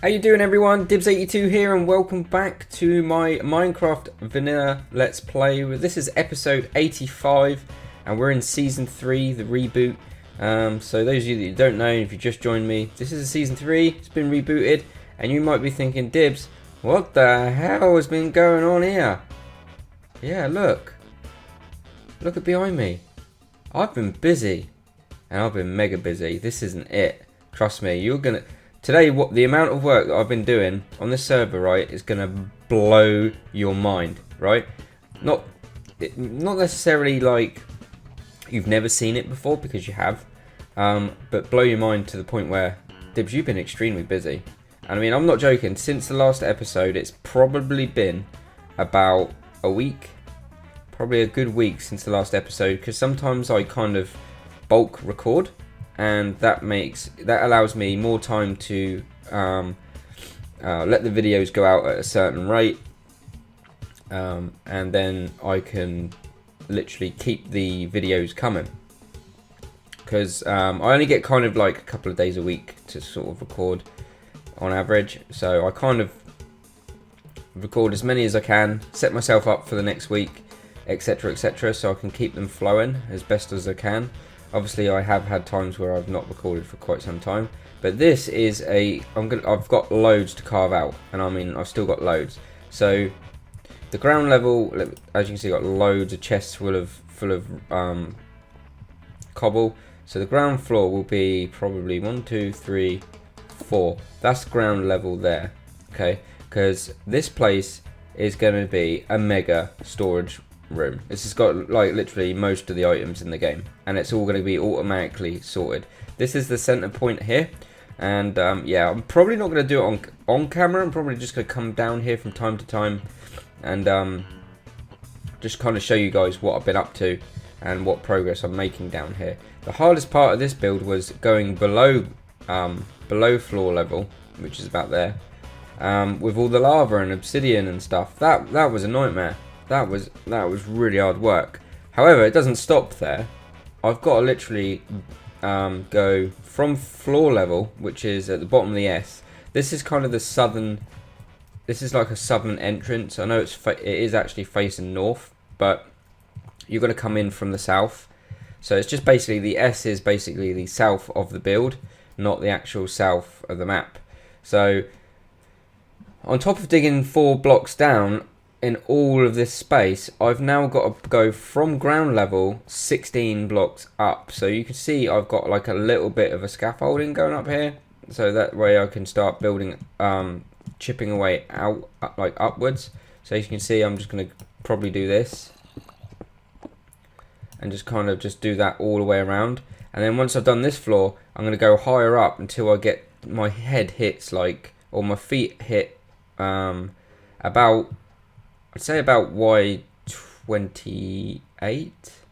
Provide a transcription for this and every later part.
How you doing, everyone? Dibs82 here, and welcome back to my Minecraft Vanilla Let's Play. This is episode 85, and we're in season 3, the reboot. So those of you that don't know, if you just joined me, this is season 3. It's been rebooted, and you might be thinking, Dibs, what the hell has been going on here? Yeah, look at behind me. I've been busy, and I've been mega busy. This isn't it. Trust me, today, what the amount of work that I've been doing on this server, right, is gonna blow your mind, right? Not necessarily like you've never seen it before, because you have, but blow your mind to the point where, Dibs, you've been extremely busy. And I mean, I'm not joking. Since the last episode, it's probably been about a week, probably a good week since the last episode, because sometimes I kind of bulk record. And that allows me more time to let the videos go out at a certain rate, and then I can literally keep the videos coming, because I only get kind of like a couple of days a week to sort of record on average. So I kind of record as many as I can, set myself up for the next week, etc, etc, so I can keep them flowing as best as I can. Obviously, I have had times where I've not recorded for quite some time, but this is I've got loads to carve out, and I mean, I've still got loads. So the ground level, as you can see, got loads of chests full of cobble. So the ground floor will be probably 1, 2, 3, 4. That's ground level there, okay? Because this place is going to be a mega storage room. This has got like literally most of the items in the game, and it's all going to be automatically sorted. This is the center point here, and yeah, I'm probably not going to do it on camera. I'm probably just going to come down here from time to time and just kind of show you guys what I've been up to and what progress I'm making down here. The hardest part of this build was going below floor level, which is about there, with all the lava and obsidian and stuff. That was a nightmare. That was really hard work. However, it doesn't stop there. I've got to literally go from floor level, which is at the bottom of the S. This is kind of the southern. This is like a southern entrance. I know it is actually facing north, but you're going to come in from the south. So it's just basically the S is basically the south of the build, not the actual south of the map. So on top of digging 4 blocks down in all of this space, I've now got to go from ground level 16 blocks up. So you can see I've got like a little bit of a scaffolding going up here, so that way I can start building, chipping away out like upwards. So as you can see, I'm just going to probably do this and just kind of just do that all the way around. And then once I've done this floor, I'm going to go higher up until I get my head hits like, or my feet hit about, I'd say about Y28.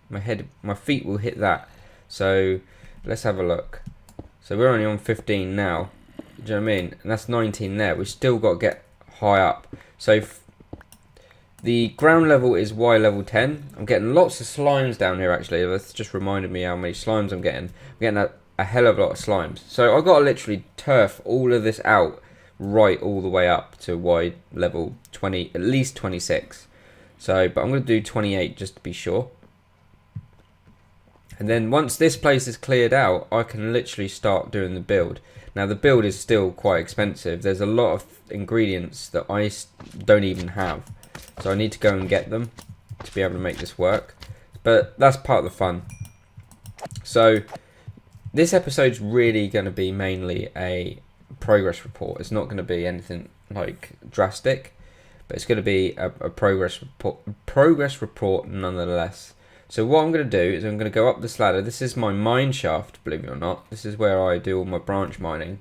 My feet will hit that. So let's have a look. So we're only on 15 now. Do you know what I mean? And that's 19 there. We've still got to get high up. So the ground level is Y level 10. I'm getting lots of slimes down here actually. That's just reminded me how many slimes I'm getting. I'm getting a hell of a lot of slimes. So I've got to literally turf all of this out right all the way up to Y level 20, at least 26. So, but I'm going to do 28 just to be sure. And then once this place is cleared out, I can literally start doing the build. Now the build is still quite expensive. There's a lot of ingredients that I don't even have. So I need to go and get them to be able to make this work. But that's part of the fun. So this episode's really going to be mainly a progress report. It's not going to be anything like drastic, but it's going to be a progress report nonetheless. So what I'm going to do is I'm going to go up this ladder. This is my mine shaft, believe it or not. This is where I do all my branch mining,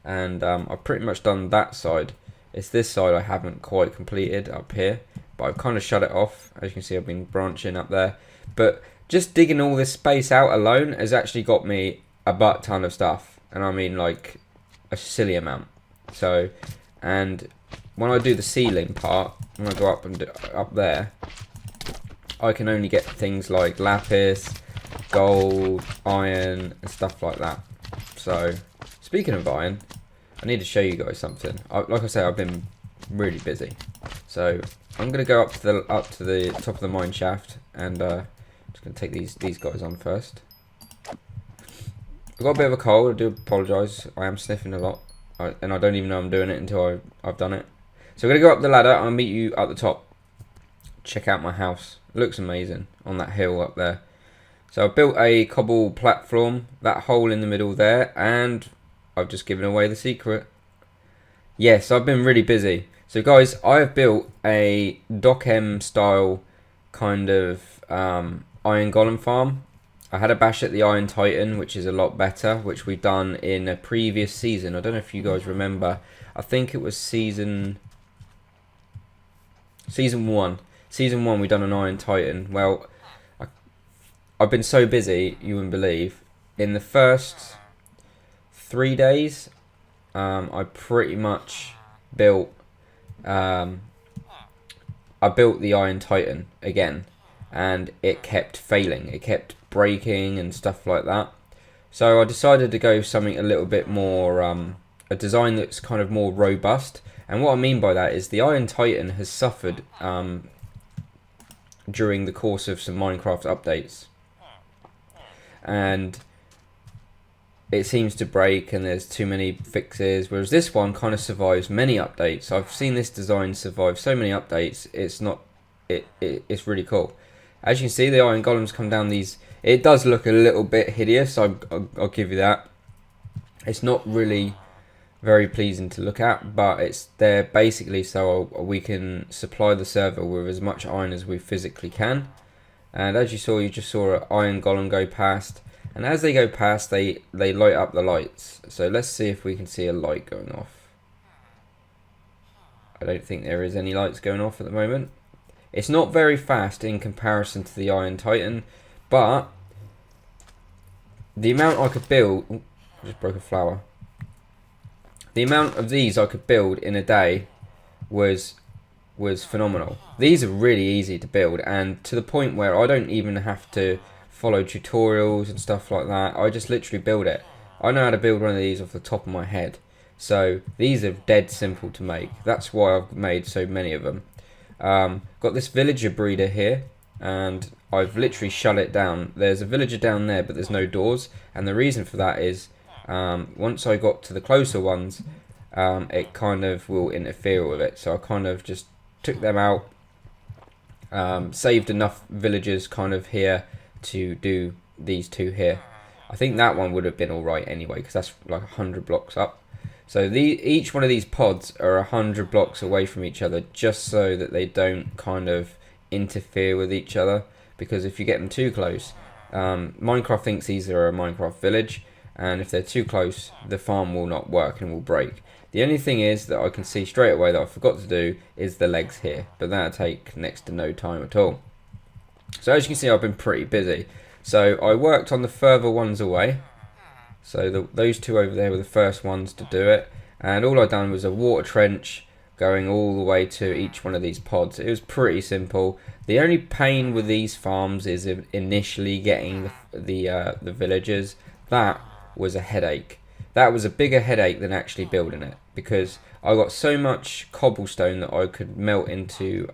and I've pretty much done that side. It's this side I haven't quite completed up here, but I've kind of shut it off. As you can see, I've been branching up there, but just digging all this space out alone has actually got me a butt ton of stuff, and I mean like a silly amount. So, and when I do the ceiling part, when I go up and up there, I can only get things like lapis, gold, iron, and stuff like that. So, speaking of iron, I need to show you guys something. Like I say, I've been really busy. So I'm gonna go up to the top of the mine shaft, and just gonna take these guys on first. I've got a bit of a cold. I do apologise. I am sniffing a lot, and I don't even know I'm doing it until I've done it. So we're gonna go up the ladder. I'll meet you at the top. Check out my house. It looks amazing on that hill up there. So I've built a cobble platform, that hole in the middle there, and I've just given away the secret. Yes, I've been really busy. So guys, I have built a Doc M style kind of iron golem farm. I had a bash at the Iron Titan, which is a lot better, which we've done in a previous season. I don't know if you guys remember. I think it was season 1. Season 1 we done an Iron Titan. Well, I've been so busy, you wouldn't believe. In the first 3 days, I pretty much built I built the Iron Titan again, and it kept failing. It kept breaking and stuff like that. So I decided to go something a little bit more, a design that's kind of more robust. And what I mean by that is the Iron Titan has suffered during the course of some Minecraft updates, and it seems to break and there's too many fixes, whereas this one kind of survives many updates. I've seen this design survive so many updates. It's really cool. As you can see, the iron golems come down these. It does look a little bit hideous, I'll give you that. It's not really very pleasing to look at, but it's there basically so we can supply the server with as much iron as we physically can. And as you saw, you just saw an iron golem go past, and as they go past, they light up the lights. So let's see if we can see a light going off. I don't think there is any lights going off at the moment. It's not very fast in comparison to the Iron Titan, but the amount I could build... Ooh, I just broke a flower. The amount of these I could build in a day was phenomenal. These are really easy to build, and to the point where I don't even have to follow tutorials and stuff like that. I just literally build it. I know how to build one of these off the top of my head. So these are dead simple to make. That's why I've made so many of them. Got this villager breeder here, and I've literally shut it down. There's a villager down there, but there's no doors, and the reason for that is once I got to the closer ones, it kind of will interfere with it. So I kind of just took them out, saved enough villagers kind of here to do these two here. I think that one would have been alright anyway, because that's like 100 blocks up. So each one of these pods are 100 blocks away from each other, just so that they don't kind of interfere with each other. Because if you get them too close, Minecraft thinks these are a Minecraft village, and if they're too close, the farm will not work and will break. The only thing is that I can see straight away that I forgot to do is the legs here, but that'll take next to no time at all. So as you can see, I've been pretty busy. So I worked on the further ones away. So those two over there were the first ones to do it, and all I've done was a water trench going all the way to each one of these pods. It was pretty simple. The only pain with these farms is initially getting the villagers. That was a headache. That was a bigger headache than actually building it, because I got so much cobblestone that I could melt into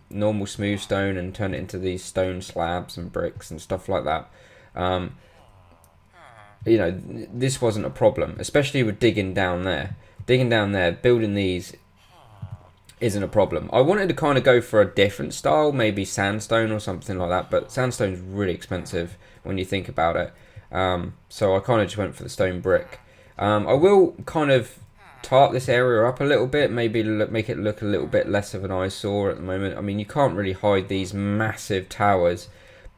normal smooth stone and turn it into these stone slabs and bricks and stuff like that. You know, this wasn't a problem, especially with digging down there. Digging down there, building these isn't a problem. I wanted to kind of go for a different style, maybe sandstone or something like that, but sandstone's really expensive when you think about it. So I kind of just went for the stone brick. I will kind of tarp this area up a little bit, maybe make it look a little bit less of an eyesore at the moment. I mean, you can't really hide these massive towers,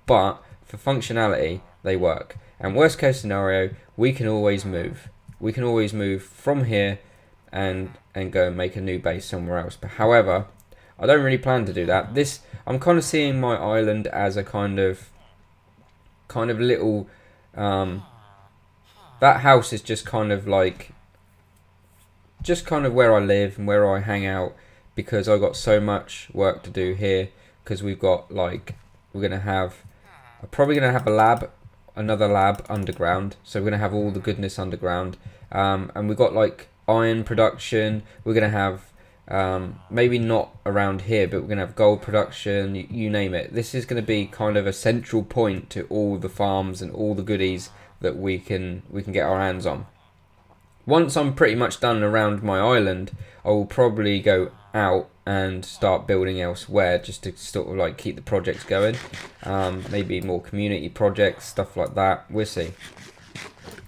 but for functionality, they work. And worst case scenario, we can always move. We can always move from here and go and make a new base somewhere else. But however, I don't really plan to do that. I'm kind of seeing my island as a kind of little. That house is just kind of like, just kind of where I live and where I hang out, because I got so much work to do here. Because we've got like, I'm probably gonna have a lab. Another lab underground, so we're gonna have all the goodness underground, and we've got like iron production. We're going to have maybe not around here, but we're going to have gold production, you name it. This is going to be kind of a central point to all the farms and all the goodies that we can get our hands on. Once I'm pretty much done around my island, I will probably go out and start building elsewhere, just to sort of like keep the projects going. Maybe more community projects, stuff like that. We'll see.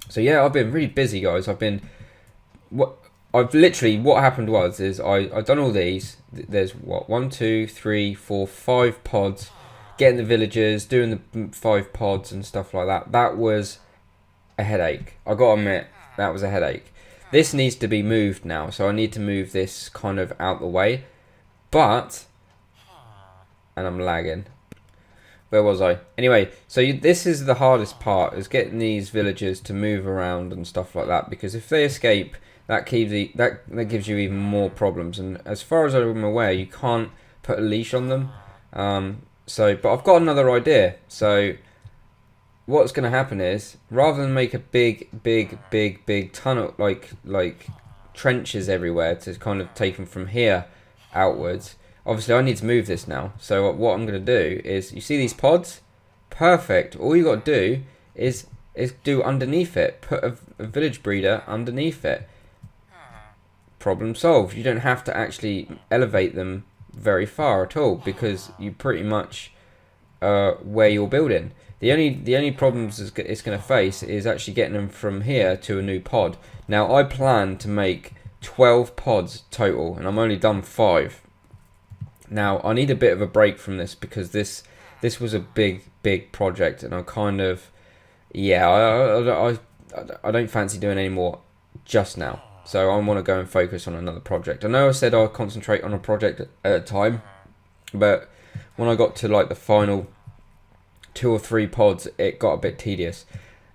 So yeah, I've been really busy, guys. What happened was I've done all these. There's what, 1, 2, 3, 4, 5 pods. Getting the villagers, doing the 5 pods and stuff like that. That was a headache. I gotta admit, that was a headache. This needs to be moved now, so I need to move this kind of out the way. But, and I'm lagging. Where was I? Anyway, so this is the hardest part, is getting these villagers to move around and stuff like that. Because if they escape, that gives you even more problems. And as far as I'm aware, you can't put a leash on them. But I've got another idea. So what's going to happen is, rather than make a big tunnel, like trenches everywhere to kind of take them from here outwards, obviously I need to move this now. So what I'm going to do is, you see these pods? Perfect. All you got to do is do underneath it. Put a village breeder underneath it. Problem solved. You don't have to actually elevate them very far at all, because you pretty much where you're building. The only problems it's going to face is actually getting them from here to a new pod. Now I plan to make 12 pods total, and I'm only done 5. Now I need a bit of a break from this, because this was a big project, and I'm kind of, yeah, I don't fancy doing any more just now. So I want to go and focus on another project. I know I said I'll concentrate on a project at a time, but when I got to like the final 2 or 3 pods, it got a bit tedious.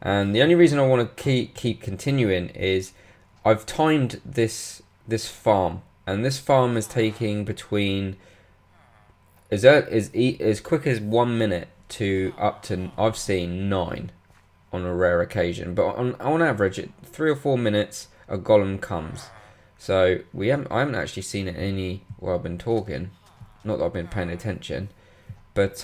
And the only reason I want to keep continuing is I've timed this farm, and this farm is taking between as quick as 1 minute to up to, I've seen 9 on a rare occasion, but on average, 3 or 4 minutes a golem comes. So I haven't actually seen it any while I've been talking, not that I've been paying attention, but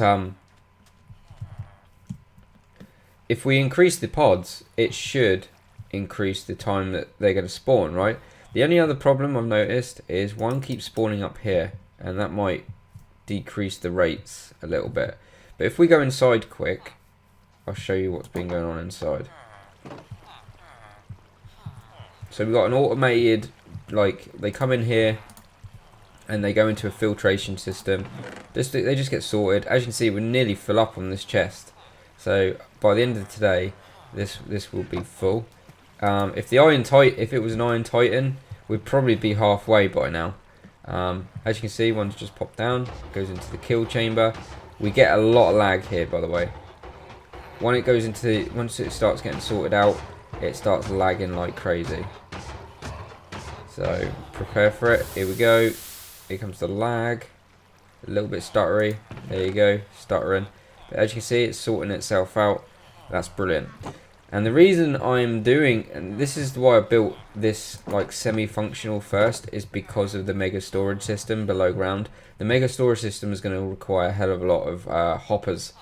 if we increase the pods, it should increase the time that they're going to spawn, right? The only other problem I've noticed is one keeps spawning up here, and that might decrease the rates a little bit. But if we go inside quick, I'll show you what's been going on inside. So we've got an automated, like, they come in here and they go into a filtration system. They just get sorted. As you can see, we're nearly full up on this chest. So by the end of today, this will be full. If it was an Iron Titan, we'd probably be halfway by now. As you can see, one's just popped down, goes into the kill chamber. We get a lot of lag here, by the way. Once it starts getting sorted out, it starts lagging like crazy. So prepare for it. Here we go. Here comes the lag. A little bit stuttery. There you go, stuttering. But as you can see, it's sorting itself out. That's brilliant. And the reason I'm doing, and this is why I built this like semi-functional first, is because of the mega storage system below ground. The mega storage system is going to require a hell of a lot of hoppers.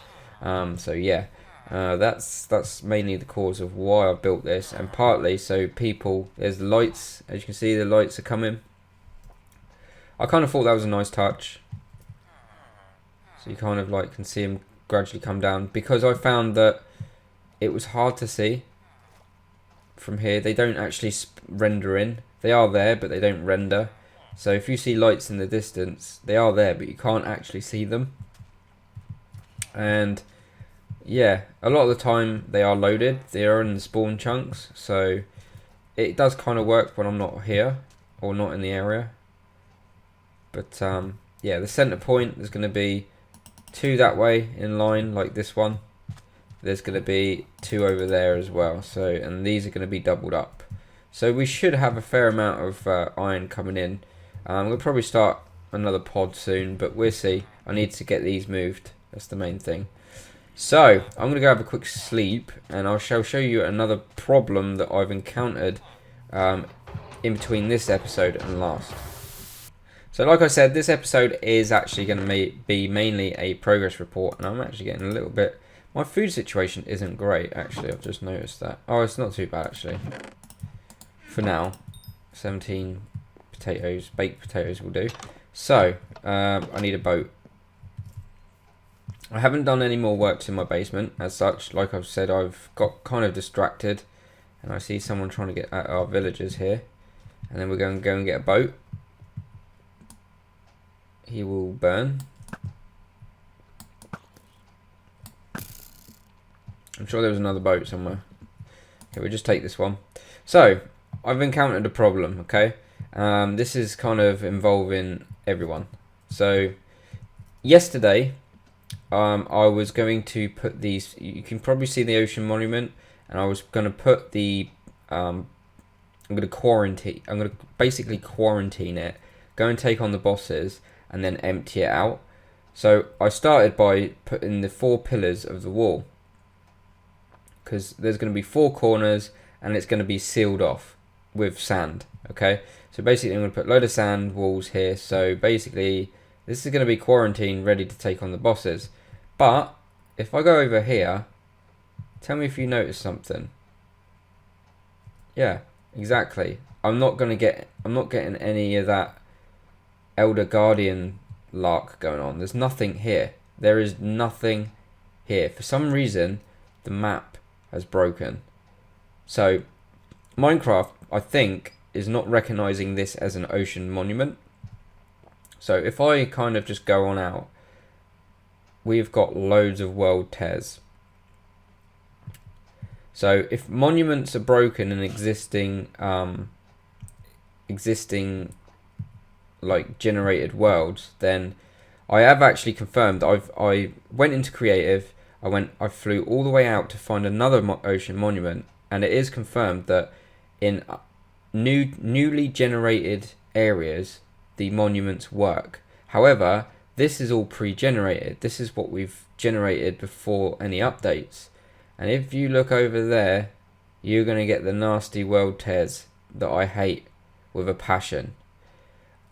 So yeah, that's mainly the cause of why I built this, and partly so people, there's the lights, as you can see the lights are coming. I kind of thought that was a nice touch. So you kind of like can see them gradually come down, because I found that it was hard to see from here. They don't actually render in. They are there, but they don't render. So if you see lights in the distance, they are there, but you can't actually see them. And yeah, a lot of the time they are loaded. They are in the spawn chunks. So it does kind of work when I'm not here or not in the area. But yeah, the center point, there's going to be 2 that way in line like this one. There's going to be 2 over there as well. So, and these are going to be doubled up. So we should have a fair amount of iron coming in. We'll probably start another pod soon, but we'll see. I need to get these moved. That's the main thing. So I'm going to go have a quick sleep, and I shall show you another problem that I've encountered in between this episode and last. So like I said, this episode is actually going to be mainly a progress report, and I'm actually getting a little bit... My food situation isn't great, actually. I've just noticed that. Oh, it's not too bad, actually. For now, 17 potatoes, baked potatoes will do. So, I need a boat. I haven't done any more works in my basement, as such. Like I've said, I've got kind of distracted, and I see someone trying to get at our villagers here. And then we're going to go and get a boat. He will burn. I'm sure there was another boat somewhere. Okay, we'll just take this one. So, I've encountered a problem, okay? This is kind of involving everyone. So, yesterday, I was going to put these... You can probably see the ocean monument. And I was going to put the... I'm going to basically quarantine it. Go and take on the bosses. And then empty it out. So I started by putting the 4 pillars of the wall, because there's going to be 4 corners and it's going to be sealed off with sand. Okay, so basically I'm going to put a load of sand walls here. So basically this is going to be quarantined, ready to take on the bosses. But if I go over here, tell me if you notice something. Yeah, exactly. I'm not getting any of that Elder Guardian lark going on. There's nothing here. There is nothing here. For some reason, the map has broken. So, Minecraft, I think, is not recognizing this as an ocean monument. So, if I kind of just go on out, we've got loads of world tears. So, if monuments are broken in existing like generated worlds, then I have actually confirmed. I went into creative. I flew all the way out to find another ocean monument, and it is confirmed that in newly generated areas the monuments work. However, this is all pre-generated. This is what we've generated before any updates. And if you look over there, you're going to get the nasty world tears that I hate with a passion.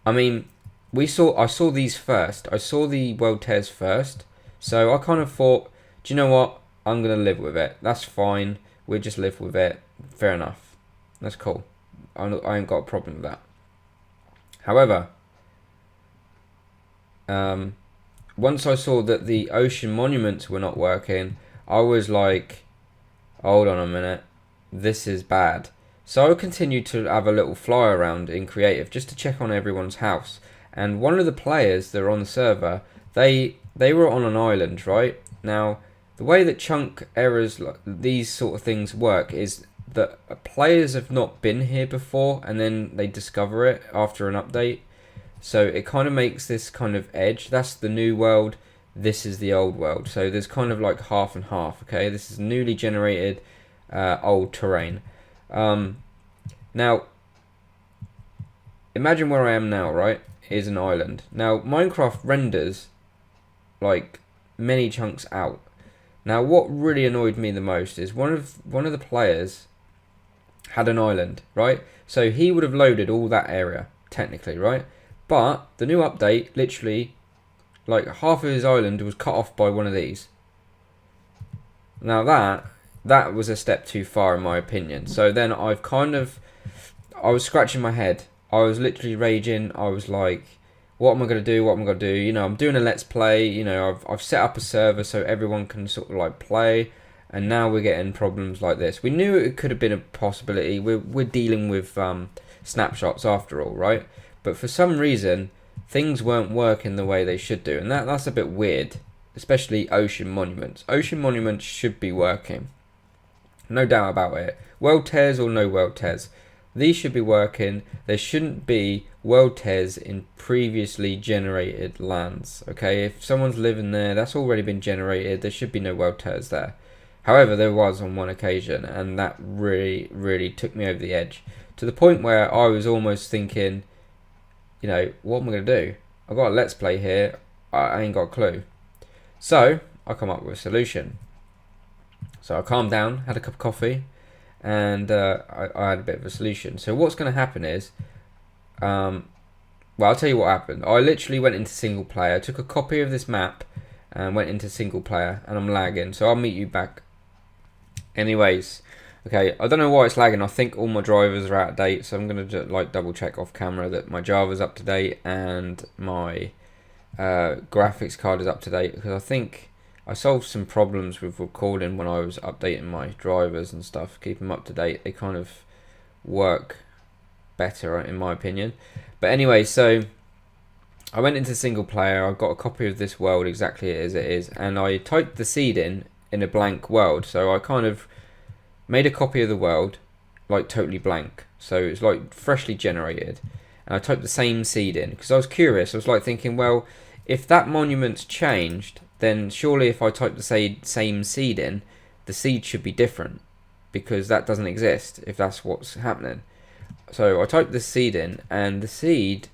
I mean, I saw these first. I saw the world tears first. So I kind of thought, do you know what? I'm going to live with it. That's fine. We'll just live with it. Fair enough. That's cool. I ain't got a problem with that. However, once I saw that the ocean monuments were not working, I was like, hold on a minute. This is bad. So I continued to have a little fly around in creative just to check on everyone's house. And one of the players that are on the server, they were on an island, right? Now, the way that chunk errors, these sort of things work is that players have not been here before and then they discover it after an update. So it kind of makes this kind of edge. That's the new world. This is the old world. So there's kind of like half and half, okay? This is newly generated old terrain. Now, imagine where I am now, right? Is an island. Now, Minecraft renders like many chunks out. Now, what really annoyed me the most is one of the players had an island, right? So he would have loaded all that area, technically, right? But the new update, literally, like half of his island was cut off by one of these. Now that was a step too far in my opinion. So then I was scratching my head. I was literally raging. I was like, what am I going to do? What am I going to do? You know, I'm doing a let's play. You know, I've set up a server so everyone can sort of like play. And now we're getting problems like this. We knew it could have been a possibility. We're dealing with snapshots after all, right? But for some reason, things weren't working the way they should do. And that's a bit weird. Especially ocean monuments. Ocean monuments should be working. No doubt about it. World tears or no world tears. These should be working. There shouldn't be world tears in previously generated lands. Okay, if someone's living there, that's already been generated. There should be no world tears there. However, there was on one occasion, and that really, really took me over the edge. To the point where I was almost thinking, you know, what am I going to do? I've got a let's play here. I ain't got a clue. So, I come up with a solution. So I calmed down, had a cup of coffee, and I had a bit of a solution. So what's going to happen is, well, I'll tell you what happened. I literally went into single player, took a copy of this map, and went into single player, and I'm lagging. So I'll meet you back. Anyways, okay, I don't know why it's lagging. I think all my drivers are out of date, so I'm gonna just like double check off camera that my Java's up to date and my graphics card is up to date, because I think I solved some problems with recording when I was updating my drivers and stuff. Keep them up to date. They kind of work better in my opinion. But anyway, so I went into single player. I got a copy of this world exactly as it is, and I typed the seed in a blank world. So I kind of made a copy of the world like totally blank, so it's like freshly generated, and I typed the same seed in because I was curious. I was like thinking, well, if that monument's changed, then surely if I type the same seed in, the seed should be different, because that doesn't exist if that's what's happening. So I typed the seed in, and the seed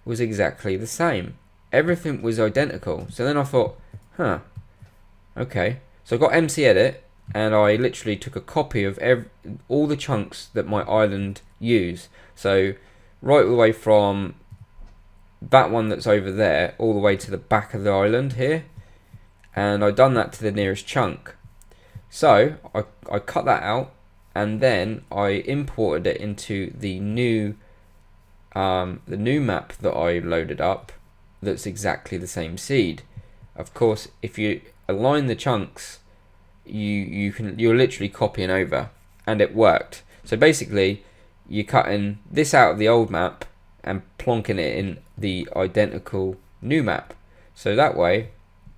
was exactly the same. Everything was identical. So then I thought, huh, okay. So I got MC Edit, and I literally took a copy of all the chunks that my island use. So right the way from that one that's over there all the way to the back of the island here, and I done that to the nearest chunk. So I cut that out, and then I imported it into the new map that I loaded up. That's exactly the same seed. Of course, if you align the chunks, you're literally copying over, and it worked. So basically, you're cutting this out of the old map and plonking it in the identical new map. So that way,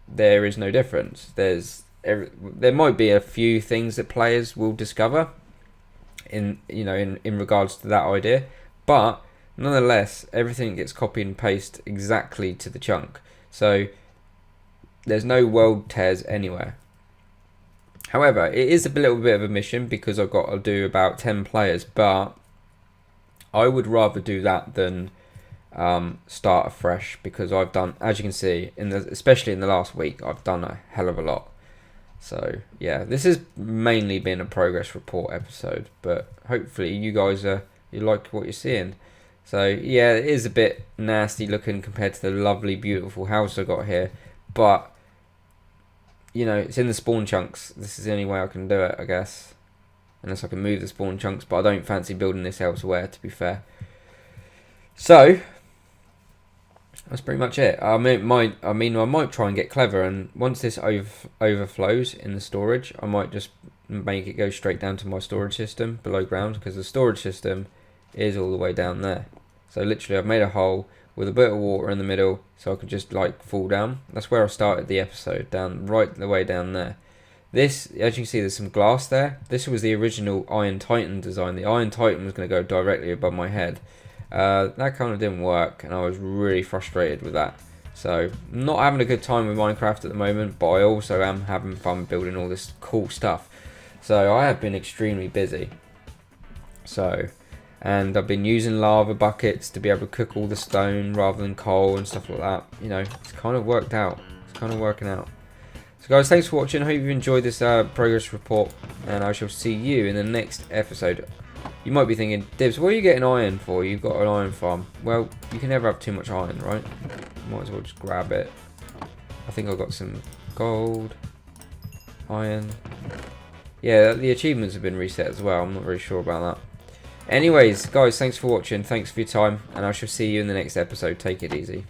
there is no difference. There might be a few things that players will discover in regards to that idea, but nonetheless, everything gets copied and pasted exactly to the chunk. So there's no world tears anywhere. However, it is a little bit of a mission because I've got to do about 10 players, but I would rather do that than start afresh, because I've done, as you can see, especially in the last week, I've done a hell of a lot. So yeah, this has mainly been a progress report episode, but hopefully you guys you like what you're seeing. So yeah, it is a bit nasty looking compared to the lovely, beautiful house I got here, but it's in the spawn chunks. This is the only way I can do it, I guess, unless I can move the spawn chunks, but I don't fancy building this elsewhere, to be fair. So that's pretty much it. I might try and get clever, and once this overflows in the storage, I might just make it go straight down to my storage system below ground, because the storage system is all the way down there. So literally I've made a hole with a bit of water in the middle, so I could just like fall down. That's where I started the episode, down right the way down there. This, as you can see, there's some glass there. This was the original Iron Titan design. The Iron Titan was going to go directly above my head. That kind of didn't work, and I was really frustrated with that. So I'm not having a good time with Minecraft at the moment, but I also am having fun building all this cool stuff. So I have been extremely busy. And I've been using lava buckets to be able to cook all the stone rather than coal and stuff like that. It's kind of worked out. It's kind of working out. So guys, thanks for watching. I hope you've enjoyed this progress report, and I shall see you in the next episode. You might be thinking, Dibs, what are you getting iron for? You've got an iron farm. Well, you can never have too much iron, right? Might as well just grab it. I think I've got some gold, iron. Yeah, the achievements have been reset as well. I'm not very sure about that. Anyways, guys, thanks for watching. Thanks for your time, and I shall see you in the next episode. Take it easy.